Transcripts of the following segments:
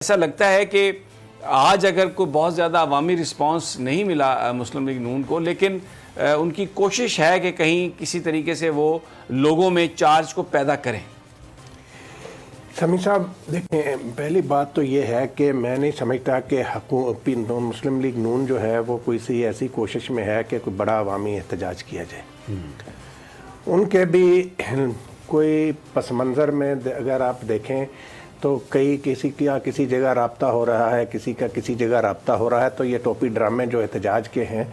ऐसा लगता है कि आज अगर कोई बहुत ज़्यादा अवामी रिस्पांस नहीं मिला मुस्लिम लीग नून को, लेकिन उनकी कोशिश है कि कहीं किसी तरीके से वो लोगों में चार्ज को पैदा करें। समी साहब देखें, पहली बात तो ये है कि मैं नहीं समझता कि मुस्लिम लीग नून जो है वो कोई सी ऐसी कोशिश में है कि कोई बड़ा अवामी एहतजाज किया जाए। उनके भी कोई पस मंज़र में अगर आप देखें तो किसी जगह राब्ता हो रहा है, किसी का किसी जगह राब्ता हो रहा है, तो ये टोपी ड्रामे जो एहतजाज के हैं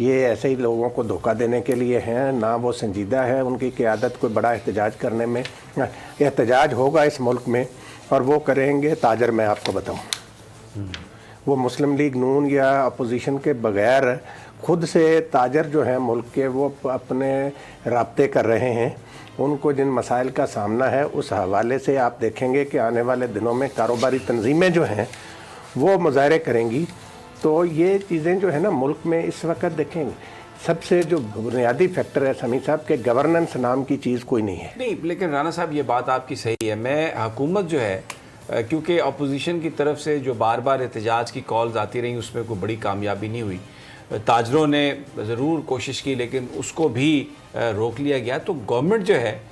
ये ऐसे ही लोगों को धोखा देने के लिए हैं, ना वो संजीदा है उनकी क़यादत कोई बड़ा एहतजाज करने में। एहतजाज होगा इस मुल्क में और वो करेंगे ताजर, मैं आपको बताऊं, वो मुस्लिम लीग नून या अपोजिशन के बग़ैर खुद से ताजर जो हैं मुल्क के वो अपने राब्ते कर रहे हैं। उनको जिन मसाइल का सामना है उस हवाले से आप देखेंगे कि आने वाले दिनों में कारोबारी तंजीमें जो हैं वो मुजाहरे करेंगी। तो ये चीज़ें जो है ना मुल्क में इस वक्त देखेंगे, सबसे जो बुनियादी फैक्टर है समी साहब के गवर्नेंस नाम की चीज़ कोई नहीं है। नहीं, लेकिन राना साहब ये बात आपकी सही है। मैं हुकूमत जो है, क्योंकि अपोजिशन की तरफ से जो बार बार एहतजाज की कॉल्स आती रही उसमें कोई बड़ी कामयाबी नहीं हुई। ताजरों ने ज़रूर कोशिश की लेकिन उसको भी रोक लिया गया। तो गवर्नमेंट जो है,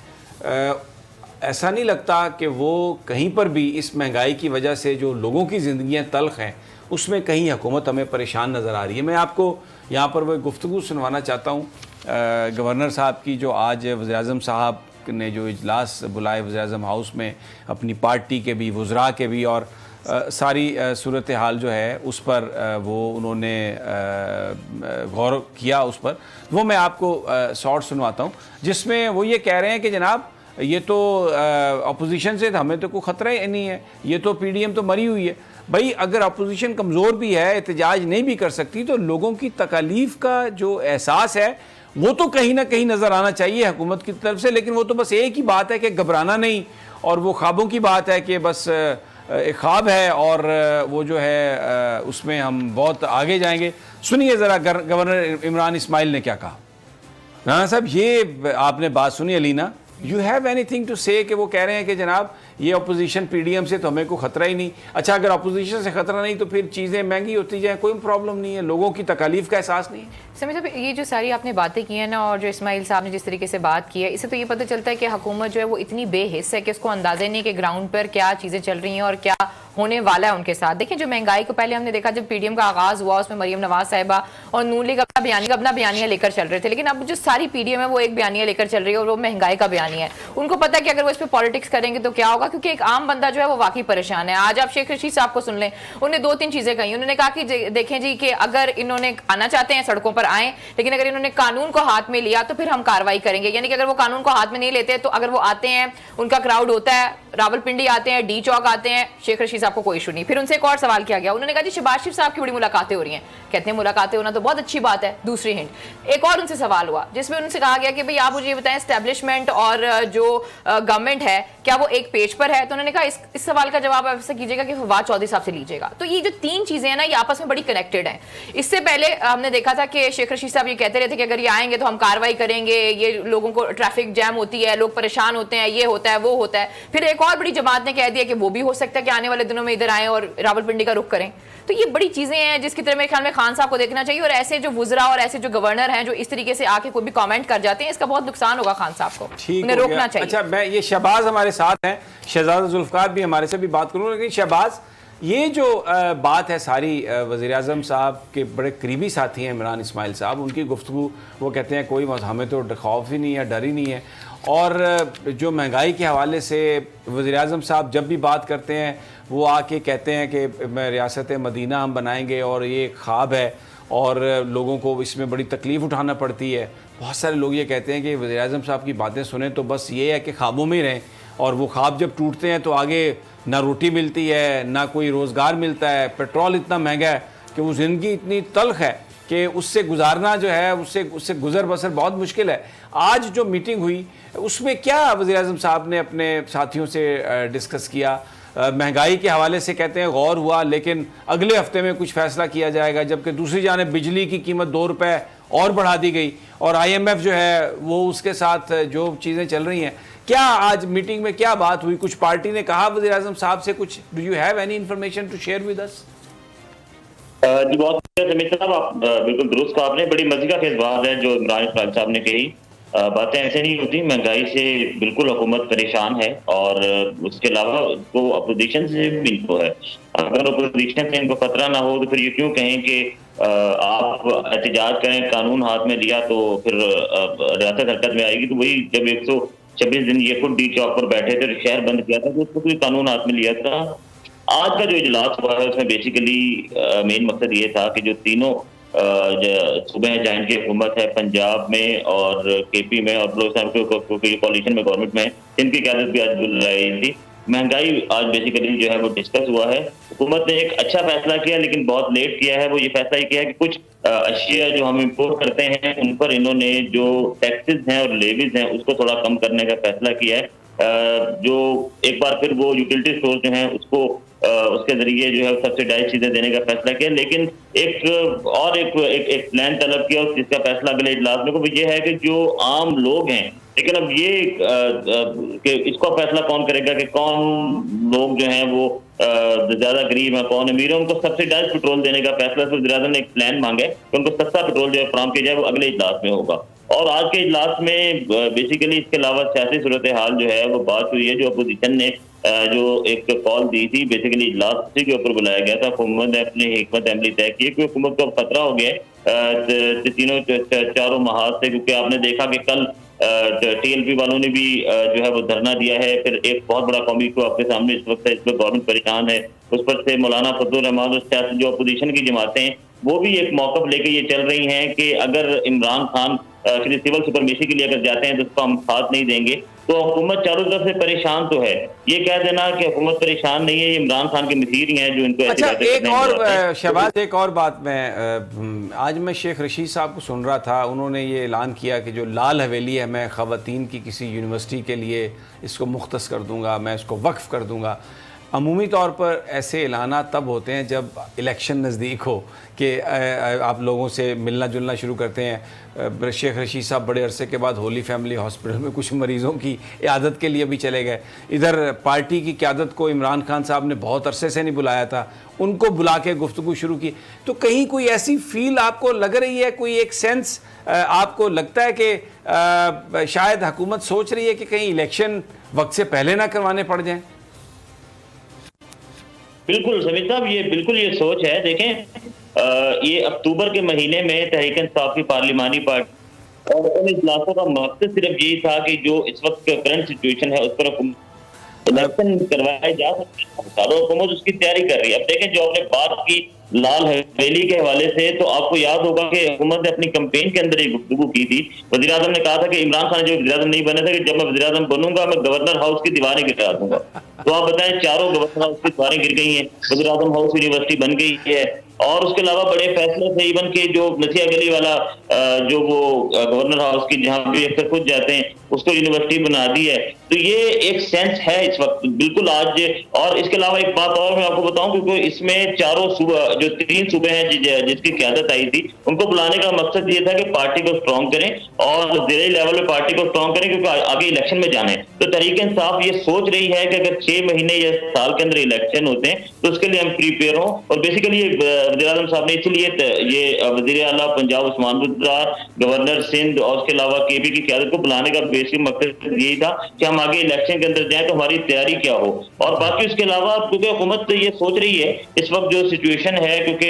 ऐसा नहीं लगता कि वो कहीं पर भी इस महंगाई की वजह से जो लोगों की ज़िंदगियाँ तल्ख हैं उसमें कहीं हुकूमत हमें परेशान नज़र आ रही है। मैं आपको यहाँ पर वह गुफ्तगू सुनवाना चाहता हूँ गवर्नर साहब की, जो आज वज़ीर-ए-आज़म साहब ने जो इजलास बुलाए वज़ीर-ए-आज़म हाउस में, अपनी पार्टी के भी, वज़रा के भी, और सारी सूरत हाल जो है उस पर वो उन्होंने गौर किया उस पर। वो मैं आपको शॉर्ट सुनवाता हूँ जिसमें वो ये कह रहे हैं कि जनाब ये तो अपोजिशन से हमें तो कोई ख़तरा ही नहीं है, ये तो PDM तो मरी हुई है। भाई अगर अपोजिशन कमज़ोर भी है, एहतजाज नहीं भी कर सकती, तो लोगों की तकालीफ का जो एहसास है वो तो कहीं ना कहीं नज़र आना चाहिए हुकूमत की तरफ से। लेकिन वो तो बस एक ही बात है कि घबराना नहीं, और वो ख्वाबों की बात है कि बस एक ख्वाब है और वो जो है उसमें हम बहुत आगे जाएंगे। सुनिए ज़रा गवर्नर इमरान इस्माइल ने क्या कहा। राना साहब, ये आपने बात सुनी Alina, you have anything to say कि वो कह रहे हैं कि जनाब ये अपोजिशन PDM से तो हमें कोई ख़तरा ही नहीं। अच्छा, अगर अपोजिशन से ख़तरा नहीं तो फिर चीज़ें महंगी होती जाए, कोई प्रॉब्लम नहीं है, लोगों की तकालीफ का एहसास नहीं है। समझ साहब, ये जो सारी आपने बातें की हैं ना, और जो इस्माइल साहब ने जिस तरीके से बात की है, इससे तो ये पता चलता है कि हुकूमत जो है वो इतनी बेहिस है कि उसको अंदाज़ा नहीं कि ग्राउंड पर क्या चीज़ें चल रही हैं और क्या होने वाला है उनके साथ। देखिए, जो महंगाई को पहले हमने देखा, जब PDM का आगाज़ हुआ उसमें मरीम नवाज साहिबा और नून लीग अपना बयानिया लेकर चल रहे थे, लेकिन अब जो सारी PDM है वो एक बयानिया लेकर चल रही है और वो महंगाई का बयानिया है। उनको पता है कि अगर वो इस पर पॉलिटिक्स करेंगे तो क्या होगा, क्योंकि एक आम बंदा जो है वो वाकई परेशान है। आज आप शेख रशीद साहब को सुन लें, उन्होंने 2-3 चीज़ें कही। उन्होंने कहा कि देखें जी कि अगर इन्होंने आना चाहते हैं सड़कों पर आएँ, लेकिन अगर इन्होंने कानून को हाथ में लिया तो फिर हम कार्रवाई करेंगे। यानी कि अगर वो कानून को हाथ में नहीं लेते तो अगर वो आते हैं, उनका क्राउड होता है, रावलपिंडी आते हैं, D चौक आते हैं, शेख रशीद साहब को कोई इशू नहीं। फिर उनसे एक और सवाल किया गया, उन्होंने कहा जी शहबाज शरीफ साहब की बड़ी मुलाकातें हो रही हैं। कहते हैं मुलाकातें होना तो बहुत अच्छी बात है। दूसरी हिंट, एक और उनसे सवाल हुआ जिसमें उनसे कहा गया कि भाई आप मुझे ये बताएं, एस्टेब्लिशमेंट और जो गवर्नमेंट है क्या वो एक पेज पर है। तो उन्होंने कहा इस सवाल का जवाब ऐसा कीजिएगा कि फवाद चौधरी साहब से लीजिएगा। तो ये जो 3 चीजें हैं ना, ये आपस में बड़ी कनेक्टेड हैं। इससे पहले हमने देखा था कि शेख रशीद साहब ये कहते रहते कि अगर ये आएंगे तो हम कार्रवाई करेंगे, ये लोगों को ट्रैफिक जैम होती है, लोग परेशान होते हैं, ये होता है वो होता है। फिर एक और बड़ी जमात ने कह दिया कि वो भी हो सकता है कि आने वाले दिनों में इधर आए और रावलपिंडी का रुख करें। तो ये बड़ी चीजें हैं जिसकी तरह मेरे ख्याल में खान साहब को देखना चाहिए, और ऐसे जो वुज़रा और ऐसे जो गवर्नर हैं जो इस तरीके से आके कोई भी कमेंट कर जाते हैं, इसका बहुत नुकसान होगा खान साहब को, उन्हें रोकना चाहिए। अच्छा, मैं ये शहबाज हमारे साथ हैं, शहजादा जुल्फ़िकार भी हमारे से भी बात करूँ। लेकिन शहबाज, ये जो बात है सारी, वज़ीर-ए-आज़म साहब के बड़े करीबी साथी हैं इमरान इस्माइल साहब, उनकी गुफ्तगू, वो कहते हैं कोई हमें तो खौफ ही नहीं है, डर ही नहीं है। और जो महंगाई के हवाले से वज़ीर-ए-आज़म साहब जब भी बात करते हैं वो आके कहते हैं कि रियासत मदीना हम बनाएंगे और ये एक ख्वाब है और लोगों को इसमें बड़ी तकलीफ़ उठाना पड़ती है। बहुत सारे लोग ये कहते हैं कि वज़ीर-ए-आज़म साहब की बातें सुने तो बस ये है कि ख्वाबों में ही रहें, और वो ख्वाब जब टूटते हैं तो आगे ना रोटी मिलती है, ना कोई रोज़गार मिलता है, पेट्रोल इतना महंगा है कि वो ज़िंदगी इतनी तल्ख है कि उससे गुजारना जो है, उससे गुजर बसर बहुत मुश्किल है। आज जो मीटिंग हुई उसमें क्या वज़ीर-ए-आज़म साहब ने अपने साथियों से डिस्कस किया? महंगाई के हवाले से कहते हैं गौर हुआ, लेकिन अगले हफ्ते में कुछ फैसला किया जाएगा, जबकि दूसरी जानिब बिजली की कीमत 2 रुपये और बढ़ा दी गई, और IMF जो है वो उसके साथ जो चीज़ें चल रही हैं, क्या आज मीटिंग में क्या बात हुई? कुछ पार्टी ने कहा वज़ीर आज़म साहब से कुछ? Do you have any information to share with us? जी बहुत जमीर साहब, आप बिल्कुल दुरुस्त कहा आपने। बड़ी मजे का खेल बात है जो इमरान खान साहब ने कही। बातें ऐसे नहीं होती। महंगाई से बिल्कुल हुकूमत परेशान है और उसके अलावा तो अपोजिशन से भी इनको है। अगर अपोजिशन से इनको खतरा ना हो तो फिर ये क्यों कहें कि आप एहतजाज करें, कानून हाथ में लिया तो फिर रियासत हरकत में आएगी। तो वही जब 126 दिन ये खुद डी चौक पर बैठे थे, शहर बंद किया था, तो उसको कोई कानून हाथ में लिया था। आज का जो इजलास हुआ है उसमें बेसिकली मेन मकसद ये था कि जो तीनों सूबे हैं जहाँ की हुकूमत है, पंजाब में और केपी में और कॉलिशन में गवर्नमेंट में, इनकी क़यादत भी आज बुलाई थी। महंगाई आज बेसिकली जो है वो डिस्कस हुआ है। हुकूमत ने एक अच्छा फैसला किया लेकिन बहुत लेट किया है। वो ये फैसला ये किया है कि कुछ अशिया जो हम इम्पोर्ट करते हैं उन पर इन्होंने जो टैक्सेस हैं और लेवीज हैं उसको थोड़ा कम करने का फैसला किया है। जो एक बार फिर वो यूटिलिटी स्टोर जो हैं उसको उसके जरिए जो है सब्सिडाइज चीजें देने का फैसला किया। लेकिन एक प्लान तलब किया जिसका फैसला अगले इजलास में को ये है कि जो आम लोग हैं, लेकिन अब ये कि इसको फैसला कौन करेगा कि कौन लोग जो हैं वो ज्यादा गरीब है, कौन अमीर है, उनको सब्सिडाइज पेट्रोल देने का फैसला वज़ीर-ए-आज़म ने एक प्लान मांगा है कि उनको सस्ता पेट्रोल जो है फराहम किया जाए। वो अगले इजलास में होगा। और आज के इजलास में बेसिकली इसके अलावा सियासी सूरत हाल जो है वो बात हुई है। जो अपोजिशन ने जो एक कॉल दी थी, बेसिकली इजलास उसी के ऊपर बुलाया गया था। हुकूमत ने अपनी हिकमत अमली तय की कि हुकूमत को खतरा हो गया तीनों चारों महाज से, क्योंकि आपने देखा कि कल टीएलपी वालों ने भी जो है वो धरना दिया है। फिर एक बहुत बड़ा कौमी को आपके सामने इस वक्त है, इस पर गवर्नमेंट परेशान है। उस पर से मौलाना फजलुर रहमान और जो अपोजिशन की जमातें हैं वो भी एक मौकफ लेके ये चल रही हैं कि अगर इमरान खान सिविल सुपरमेसी के लिए अगर जाते हैं तो उसको हम साथ नहीं देंगे। तो हुकूमत चारों तरफ से परेशान तो है। ये कह देना कि हुकूमत परेशान नहीं है, ये इमरान खान के मिसीर ही हैं जो इनको अच्छा, एक और शहबाज, एक और बात मैं आज मैं शेख रशीद साहब को सुन रहा था। उन्होंने ये ऐलान किया कि जो लाल हवेली है मैं ख़वातीन की किसी यूनिवर्सिटी के लिए इसको मुख्तस कर दूंगा, मैं इसको वक्फ कर दूंगा। अमूमी तौर पर ऐसे ऐलाना तब होते हैं जब इलेक्शन नज़दीक हो कि आप लोगों से मिलना जुलना शुरू करते हैं। शेख रशीद साहब बड़े अरसे के बाद होली फैमिली हॉस्पिटल में कुछ मरीज़ों की इयादत के लिए भी चले गए। इधर पार्टी की क़यादत को इमरान खान साहब ने बहुत अरसे से नहीं बुलाया था, उनको बुला के गुफ्तगू शुरू की। तो कहीं कोई ऐसी फील आपको लग रही है, कोई एक सेंस आपको लगता है कि शायद हुकूमत सोच रही है कि कहीं इलेक्शन वक्त से पहले ना करवाने पड़ जाएँ? बिल्कुल समीर साहब, ये बिल्कुल ये सोच है। देखें ये अक्टूबर के महीने में तहरीक इंसाफ की पार्लिमानी पार्टी और उन इजलासों का मकसद सिर्फ यही था कि जो इस वक्त करंट सिचुएशन है उस पर इलेक्शन करवाए जा सकते हैं। हुकूमत उसकी तैयारी कर रही है। अब देखें जो आपने बात की लाल हवेली के हवाले से, तो आपको याद होगा कि हुकूमत ने अपनी कैंपेन के अंदर एक गुफ्तगू की थी। वज़ीर आज़म ने कहा था कि इमरान खान जब वज़ीर आज़म नहीं बने थे कि जब मैं वज़ीर आज़म बनूंगा मैं गवर्नर हाउस की दीवारें गिरा दूंगा। तो आप बताएं, चारों गवर्नर हाउस की दीवारें गिर गई हैं, वज़ीर आज़म हाउस यूनिवर्सिटी बन गई है। और उसके अलावा बड़े फैसले थे, इवन के जो नसिया गली वाला जो वो गवर्नर हाउस की जहाँ पे अक्सर खुद जाते हैं उसको यूनिवर्सिटी बना दी है। तो ये एक सेंस है इस वक्त बिल्कुल आज। और इसके अलावा एक बात और मैं आपको बताऊं, क्योंकि इसमें चारों सूबा जो 3 सूबे हैं जिसकी क़यादत आई थी, उनको बुलाने का मकसद ये था कि पार्टी को स्ट्रॉन्ग करें और ज़िले लेवल पे पार्टी को स्ट्रॉन्ग करें, क्योंकि आगे इलेक्शन में जाना है। तो तहरीक इंसाफ ये सोच रही है कि अगर 6 महीने या साल के अंदर इलेक्शन होते हैं तो उसके लिए हम प्रीपेयर हों। और बेसिकली वज़ीर आज़म साहब ने इसलिए ये वज़ीर आला पंजाब उस्मान बुज़दार, गवर्नर सिंध और उसके अलावा केपी की क़यादत को बुलाने का बेसिक मकसद यही था कि हम आगे इलेक्शन के अंदर जाएं तो हमारी तैयारी क्या हो। और बाकी उसके अलावा क्योंकि हुकूमत ये सोच रही है इस वक्त जो सिचुएशन है, क्योंकि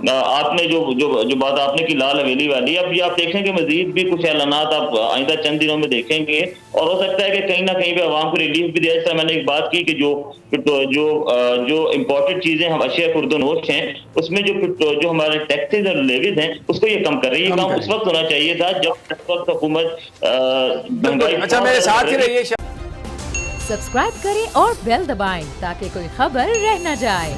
आपने जो बात आपने की लाल हवेली वाली, अब ये आप देखेंगे मजीद भी कुछ ऐलानात आप आइंदा चंद दिनों में देखेंगे। और हो सकता है कि कहीं ना कहीं पे आवाम को रिलीफ भी दिया। जैसा मैंने एक बात की कि जो इम्पोर्टेड चीजें हम अशिया खुर्दनोश हैं उसमें जो हमारे टैक्सेज और लेवीज हैं उसको ये कम कर रही है। काम उस वक्त होना चाहिए था जब इस वक्त हुकूमत महंगाई। अच्छा, मेरे साथ ही रहिए। सब्सक्राइब करें और बेल दबाएं ताकि कोई खबर रह न जाए।